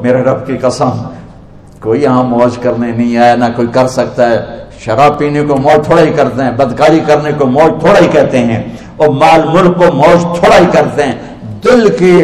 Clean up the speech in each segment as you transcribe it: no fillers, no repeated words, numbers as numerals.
میرے رب کی قسم کوئی یہاں موج کرنے نہیں آیا، نہ کوئی کر سکتا ہے. شراب پینے کو موج تھوڑا ہی کرتے ہیں، بدکاری کرنے کو موج تھوڑا ہی کہتے ہیں، اور مال ملک کو موج تھوڑا ہی کرتے ہیں. دل کی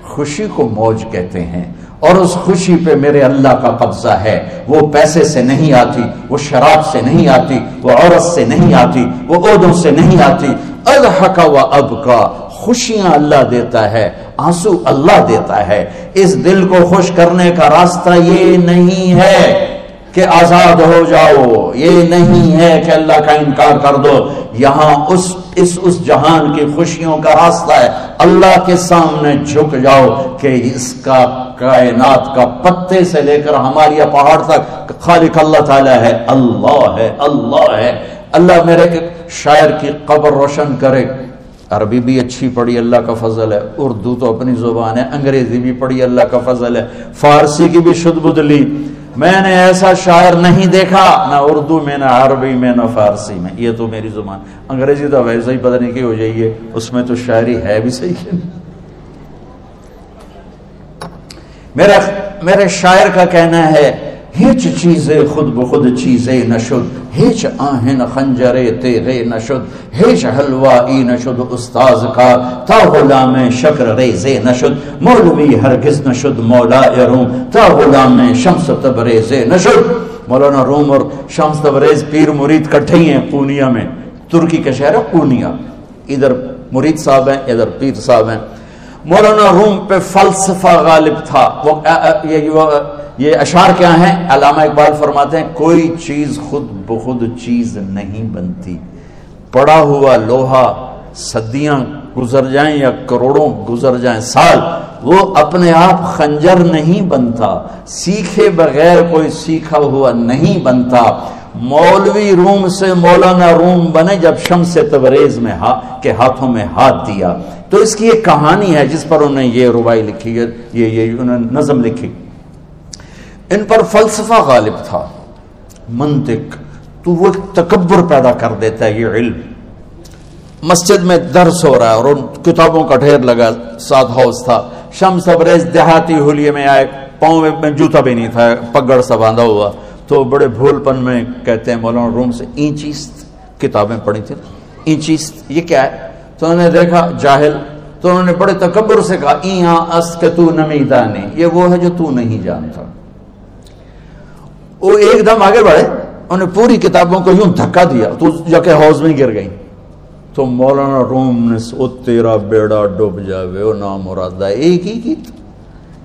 خوشی کو موج کہتے ہیں، اور اس خوشی پہ میرے اللہ کا قبضہ ہے. وہ پیسے سے نہیں آتی، وہ شراب سے نہیں آتی، وہ عورت سے نہیں آتی، وہ عہدوں سے نہیں آتی. اضحک و ابکا، خوشیاں اللہ دیتا ہے، آنسو اللہ دیتا ہے. اس دل کو خوش کرنے کا راستہ یہ نہیں ہے کہ آزاد ہو جاؤ، یہ نہیں ہے کہ اللہ کا انکار کر دو. یہاں اس جہان کی خوشیوں کا راستہ ہے اللہ کے سامنے جھک جاؤ کہ اس کا کائنات کا پتے سے لے کر ہماری پہاڑ تک خالق اللہ تعالیٰ ہے، اللہ ہے، اللہ ہے. اللہ میرے شاعر کی قبر روشن کرے. عربی بھی اچھی پڑھی اللہ کا فضل ہے، اردو تو اپنی زبان ہے، انگریزی بھی پڑھی اللہ کا فضل ہے، فارسی کی بھی شد بد لی. میں نے ایسا شاعر نہیں دیکھا، نہ اردو میں، نہ عربی میں، نہ فارسی میں. یہ تو میری زبان. انگریزی تو ویسے ہی پتہ نہیں کی ہو جائیے، اس میں تو شاعری ہے بھی صحیح ہے. میرے شاعر کا کہنا ہے ہیچ چیزیں خود بخود چیزیں نشد، ہیچ آہن خنجرے تیغے نشد، ہیچ حلوائی نشد استاذ کا تا غلام شکر ریزے نشد، مولوی ہرگز نشد مولا روم تا غلام شمس تبریزے نشد. مولانا روم اور شمس تبریز پیر مرید کٹھے ہی ہیں پونیا میں، ترکی کا شہر ہے پونیا. ادھر مرید صاحب ہیں، ادھر پیر صاحب ہیں. مولانا روم پہ فلسفہ غالب تھا. یہ اشعار کیا ہیں؟ علامہ اقبال فرماتے ہیں کوئی چیز خود بخود چیز نہیں بنتی. پڑا ہوا لوہا صدیاں گزر جائیں یا کروڑوں گزر جائیں سال، وہ اپنے آپ خنجر نہیں بنتا. سیکھے بغیر کوئی سیکھا ہوا نہیں بنتا. مولوی روم سے مولانا روم بنے جب شمس تبریز میں کے ہاتھوں میں ہاتھ دیا. تو اس کی ایک کہانی ہے جس پر انہوں نے یہ ربائی لکھی ہے، یہ انہوں نے نظم لکھی. ان پر فلسفہ غالب تھا، منطق. تو وہ تکبر پیدا کر دیتا ہے یہ علم. مسجد میں درس ہو رہا ہے اور ان کتابوں کا ڈھیر لگا، ساتھ ہاؤس تھا. شمس تبریز دیہاتی حلیے میں آئے، پاؤں میں جوتا بھی نہیں تھا، پگڑ سا باندھا ہوا. تو بڑے بھول پن میں کہتے ہیں مولانا روم سے اینچیست کتابیں پڑھی تھی. اینچیست یہ کیا ہے؟ تو انہوں نے دیکھا جاہل، تو انہوں نے بڑے تکبر سے کہا ایہاں اس کہ تو نمیدانی، یہ وہ ہے جو تو نہیں جانتا. وہ ایک دم آگے بڑھے، انہوں نے پوری کتابوں کو یوں دھکا دیا تو جا کے حوض میں گر گئی. تو مولانا روم نے او تیرا بیڑا ڈوب جاوے او نام مرادہ ایک ہی کی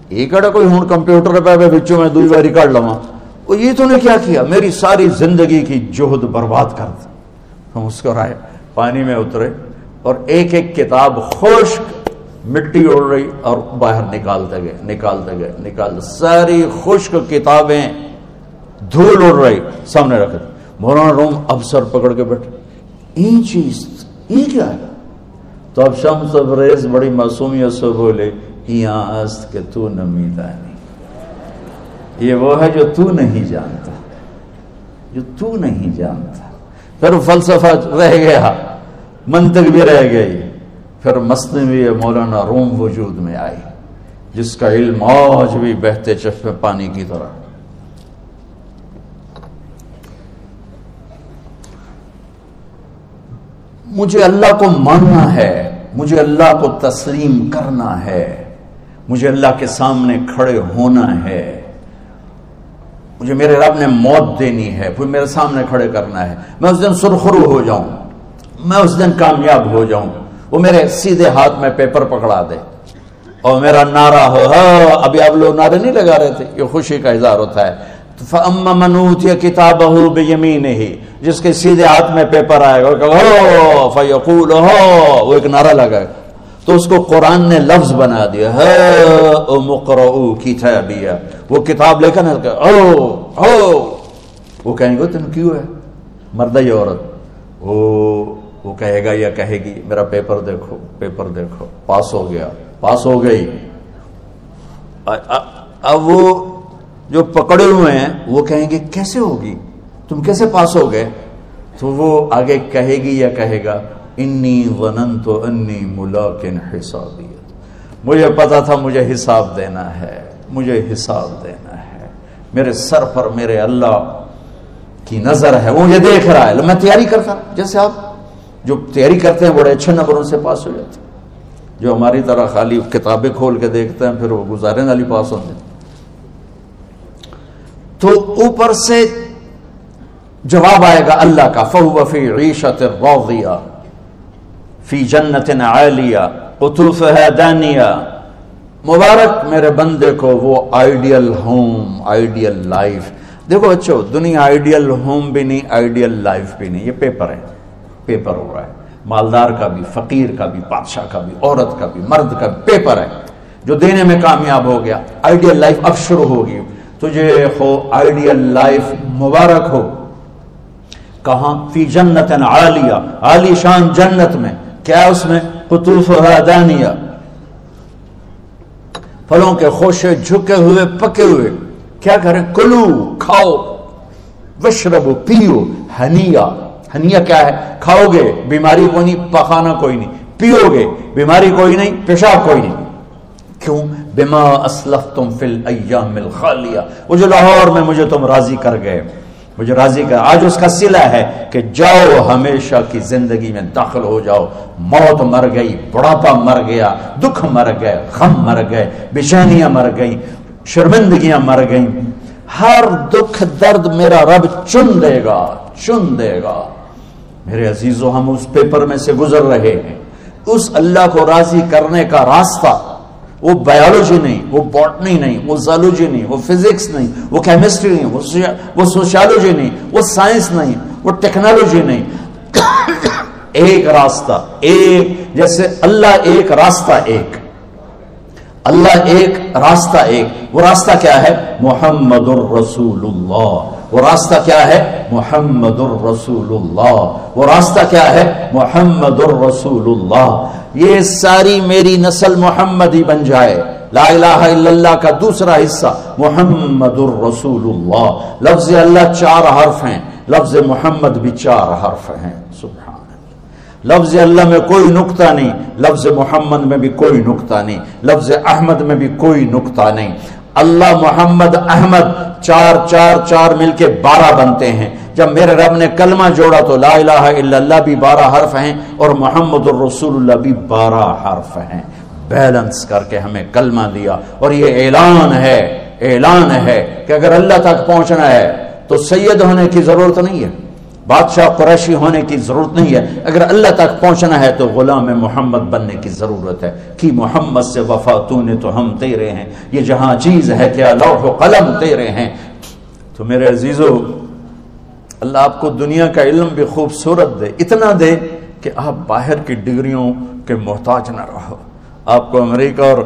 ایک اڑا کوئی ہوں کمپیوٹر پہ بچوں میں دوئی باری کاٹ لواں. وہ یہ تو نے کیا کیا؟ میری ساری زندگی کی جہد برباد کر دی. ہم مسکرائے، پانی میں اترے اور ایک ایک کتاب خشک مٹی اڑ رہی اور باہر نکالتے گئے ساری خشک کتابیں دھول اڑ رہی سامنے رکھ. مولانا روم اب سر پکڑ کے بیٹھے، این چیز یہ کیا ہے؟ تو اب شمس تبریز بڑی معصومیت سے بولے یہاں است کہ تو نمیدانی، یہ وہ ہے جو تو نہیں جانتا، جو تو نہیں جانتا. پھر فلسفہ رہ گیا، منطق بھی رہ گئی. پھر مثنوی مولانا روم وجود میں آئی جس کا علم آج بھی بہتے چشمے پانی کی طرح. مجھے اللہ کو ماننا ہے، مجھے اللہ کو تسلیم کرنا ہے، مجھے اللہ کے سامنے کھڑے ہونا ہے. مجھے میرے رب نے موت دینی ہے، پھر میرے سامنے کھڑے کرنا ہے. میں اس دن سرخرو ہو جاؤں، میں اس دن کامیاب ہو جاؤں، وہ میرے سیدھے ہاتھ میں پیپر پکڑا دے اور میرا نعرہ ہو. ابھی آپ لوگ نعرے نہیں لگا رہے تھے، یہ خوشی کا اظہار ہوتا ہے. فَأَمَّا مَنْ أُوتِيَ كِتَابَهُ بِيَمِينِهِ، جس کے سیدھے ہاتھ میں پیپر آئے گا فَيَقُولُ وہ ایک نعرہ لگائے گا. تو اس کو قرآن نے لفظ بنا دیا، هَاؤْمُ اقْرَءُوا كِتَابِيَهْ. وہ کتاب لے کر وہ کہیں گے تم کیوں ہے مرد یا عورت؟ وہ کہے گا یا کہے گی میرا پیپر دیکھو، پیپر دیکھو، پاس ہو گیا، پاس ہو گئی. اب وہ جو پکڑے ہوئے ہیں وہ کہیں گے کیسے ہوگی، تم کیسے پاس ہو گئے؟ تو وہ آگے کہے گی یا کہے گا انی ظننت انی ملاق حسابی، مجھے پتا تھا مجھے حساب دینا ہے. مجھے حساب دینا ہے، میرے سر پر میرے اللہ کی نظر ہے، وہ مجھے دیکھ رہا ہے۔ میں تیاری کرتا، جیسے آپ جو تیاری کرتے ہیں بڑے اچھے نمبروں سے پاس ہو جاتے ہیں، جو ہماری طرح خالی کتابیں کھول کے دیکھتے ہیں پھر وہ گزارے والی پاس ہوتے ہیں۔ تو اوپر سے جواب آئے گا اللہ کا، فَهُوَ فِي عِيشَةٍ رَاضِيَةٍ فِي جَنَّةٍ عَالِيَةٍ قُطُوفُهَا دَانِيَةٌ۔ مبارک میرے بندے کو وہ آئیڈیل ہوم، آئیڈیل لائف۔ دیکھو بچو، دنیا آئیڈیل ہوم بھی نہیں، آئیڈیل لائف بھی نہیں، یہ پیپر ہے، پیپر ہو رہا ہے، مالدار کا بھی، فقیر کا بھی، بادشاہ کا بھی، عورت کا بھی، مرد کا بھی پیپر ہے۔ جو دینے میں کامیاب ہو گیا، آئیڈیل لائف اب شروع ہوگی۔ تجھے ہو آئیڈیل لائف مبارک ہو۔ کہاں؟ فی جنت عالیہ، عالی شان جنت میں، کیا اس میں؟ قطوفها دانیہ، پھلوں کے خوشے جھکے ہوئے پکے ہوئے۔ کیا کریں؟ کلو، کھاؤ، وشربو، پیو، ہنیا۔ ہنیا کیا ہے؟ کھاؤ گے بیماری کوئی نہیں، پخانا کوئی نہیں، پیو گے بیماری کوئی نہیں، پیشاب کوئی نہیں۔ کیوں؟ بما اسلفتم فی الایام الخالیہ، وہ جو لاہور میں مجھے تم راضی کر گئے، مجھے راضی کر، آج اس کا صلہ ہے کہ جاؤ ہمیشہ کی زندگی میں داخل ہو جاؤ۔ موت مر گئی، بڑھاپا مر گیا، دکھ مر گئے، غم مر گئے، بے چینیاں مر گئیں، شرمندگیاں مر گئیں۔ ہر دکھ درد میرا رب چن دے گا، چن دے گا۔ میرے عزیزو، ہم اس پیپر میں سے گزر رہے ہیں۔ اس اللہ کو راضی کرنے کا راستہ، وہ بایولوجی نہیں، وہ باٹنی نہیں، وہ زالوجی نہیں، وہ فزکس نہیں، وہ کیمسٹری نہیں، وہ سوشیالوجی نہیں، وہ سائنس نہیں، وہ ٹیکنالوجی نہیں۔ ایک راستہ، ایک، جیسے اللہ ایک، راستہ ایک، اللہ ایک، راستہ ایک۔ وہ راستہ کیا ہے؟ محمد الرسول اللہ۔ وہ راستہ کیا ہے؟ محمد الرسول اللہ۔ وہ راستہ کیا ہے؟ محمد الرسول اللہ۔ یہ ساری میری نسل محمدی بن جائے۔ لا الہ الا اللہ کا دوسرا حصہ محمد الرسول اللہ۔ لفظ اللہ 4 حرف ہیں، لفظ محمد بھی 4 حرف ہیں۔ سبحان اللہ۔ لفظ اللہ میں کوئی نقطہ نہیں، لفظ محمد میں بھی کوئی نقطہ نہیں، لفظ احمد میں بھی کوئی نقطہ نہیں۔ اللہ، محمد، احمد، 4 4 4 مل کے 12 بنتے ہیں۔ جب میرے رب نے کلمہ جوڑا تو لا الہ الا اللہ بھی 12 حرف ہیں اور محمد الرسول اللہ بھی 12 حرف ہیں۔ بیلنس کر کے ہمیں کلمہ دیا، اور یہ اعلان ہے، اعلان ہے کہ اگر اللہ تک پہنچنا ہے تو سید ہونے کی ضرورت نہیں ہے، بادشاہ قریشی ہونے کی ضرورت نہیں ہے۔ اگر اللہ تک پہنچنا ہے تو غلام محمد بننے کی ضرورت ہے۔ کہ محمد سے وفا تو نے تو ہم تیرے ہیں، یہ جہاں چیز ہے کیا لوح و قلم تیرے ہیں۔ تو میرے عزیزو، اللہ آپ کو دنیا کا علم بھی خوبصورت دے، اتنا دے کہ آپ باہر کی ڈگریوں کے محتاج نہ رہو، آپ کو امریکہ اور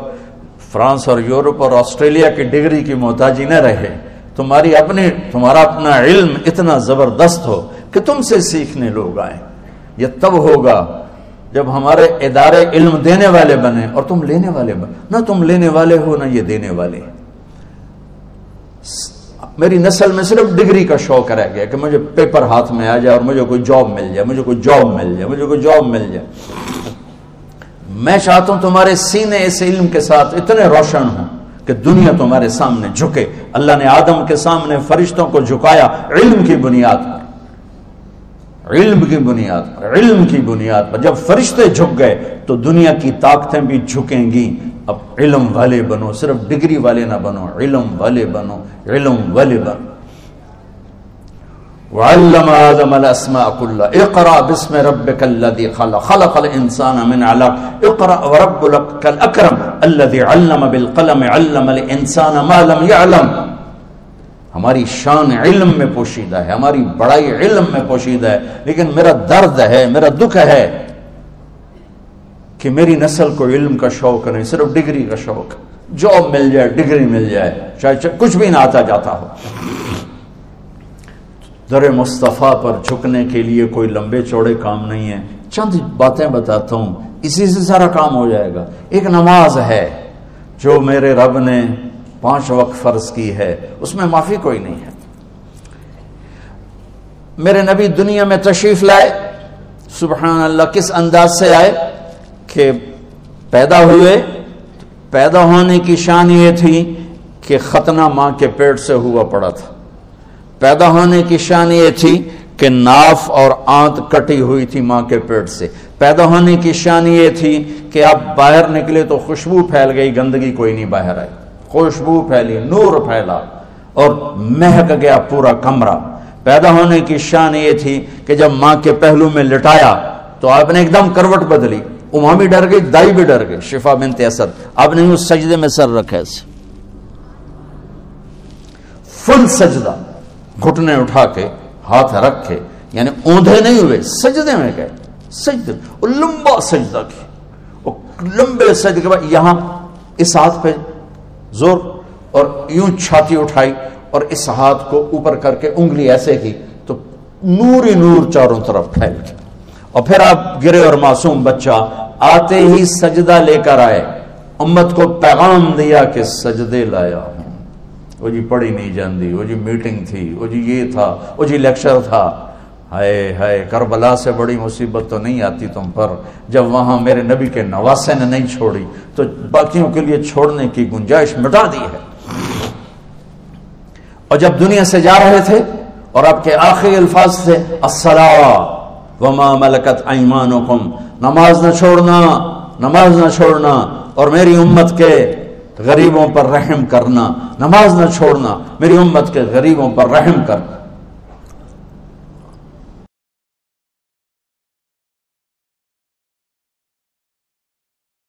فرانس اور یورپ اور آسٹریلیا کی ڈگری کی محتاجی نہ رہے، تمہارا اپنا علم اتنا زبردست ہو کہ تم سے سیکھنے لوگ آئیں۔ یہ تب ہوگا جب ہمارے ادارے علم دینے والے بنے اور تم لینے والے بنے، نہ تم لینے والے ہو نہ یہ دینے والے۔ میری نسل میں صرف ڈگری کا شوق رہ گیا کہ مجھے پیپر ہاتھ میں آ جائے اور مجھے کوئی جاب مل جائے، مجھے کوئی جاب مل جائے، مجھے کوئی جاب مل جائے۔ میں چاہتا ہوں تمہارے سینے اس علم کے ساتھ اتنے روشن ہوں کہ دنیا تمہارے سامنے جھکے۔ اللہ نے آدم کے سامنے فرشتوں کو جھکایا علم کی بنیاد پر، علم کی بنیاد پر، علم کی بنیاد پر۔ جب فرشتے جھک گئے تو دنیا کی طاقتیں بھی جھکیں گی۔ اب علم والے بنو، صرف ڈگری والے نہ بنو، علم والے بنو، علم والے بنو۔ وعلم آدم الاسماء كلها اقرأ باسم ربك الذي خلق خلق الانسان من علق اقرأ وربك الاكرم الذي علم بالقلم علم الانسان ما لم يعلم۔ ہماری شان علم میں پوشیدہ ہے، ہماری بڑائی علم میں پوشیدہ ہے، لیکن میرا درد ہے، میرا دکھ ہے کہ میری نسل کو علم کا شوق نہیں، صرف ڈگری کا شوق۔ جاب مل جائے، ڈگری مل جائے، چاہے کچھ بھی نہ آتا جاتا ہو۔ در مصطفیٰ پر جھکنے کے لیے کوئی لمبے چوڑے کام نہیں ہے، چند باتیں بتاتا ہوں، اسی سے سارا کام ہو جائے گا۔ ایک نماز ہے جو میرے رب نے 5 وقت فرض کی ہے، اس میں معافی کوئی نہیں ہے۔ میرے نبی دنیا میں تشریف لائے، سبحان اللہ، کس انداز سے آئے کہ پیدا ہوئے، پیدا ہونے کی شان یہ تھی کہ ختنہ ماں کے پیٹ سے ہوا پڑا تھا. پیدا ہونے کی شان یہ تھی کہ ناف اور آنت کٹی ہوئی تھی ماں کے پیٹ سے. پیدا ہونے کی شان یہ تھی کہ آپ باہر نکلے تو خوشبو پھیل گئی, گندگی کوئی نہیں باہر آئی, خوشبو پھیلی, نور پھیلا اور مہک گیا پورا کمرہ. پیدا ہونے کی شان یہ تھی کہ جب ماں کے پہلو میں لٹایا تو آپ نے ایک دم کروٹ بدلی. ماں بھی ڈر گئی, دائی بھی ڈر گئی, شفا بنت اسد. آپ نے اس سجدے میں سر رکھا ایسے فل سجدہ, گھٹنے اٹھا کے ہاتھ رکھے, یعنی اوندھے نہیں ہوئے, سجدے میں گئے. سجدے وہ لمبا سجدہ کی, وہ لمبے سجدے کے بعد یہاں اس ہاتھ پہ زور اور یوں چھاتی اٹھائی اور اس ہاتھ کو اوپر کر کے انگلی ایسے کی تو نور ہی نور چاروں طرف پھیل گیا. اور پھر آپ گرے اور معصوم بچہ آتے ہی سجدہ لے کر آئے, امت کو پیغام دیا کہ سجدے لایا ہوں. وہ جی پڑھی نہیں جاندی, وہ جی میٹنگ تھی, وہ جی یہ تھا, وہ جی لیکچر تھا. ہائے ہائے, کربلا سے بڑی مصیبت تو نہیں آتی تم پر جب وہاں میرے نبی کے نواسے نے نہیں چھوڑی تو باقیوں کے لیے چھوڑنے کی گنجائش مٹا دی ہے. اور جب دنیا سے جا رہے تھے اور آپ کے آخری الفاظ تھے الصلاۃ وما ملکت ایمانکم, نماز نہ چھوڑنا, نماز نہ چھوڑنا, اور میری امت کے غریبوں پر رحم کرنا, نماز نہ چھوڑنا, میری امت کے غریبوں پر رحم کر.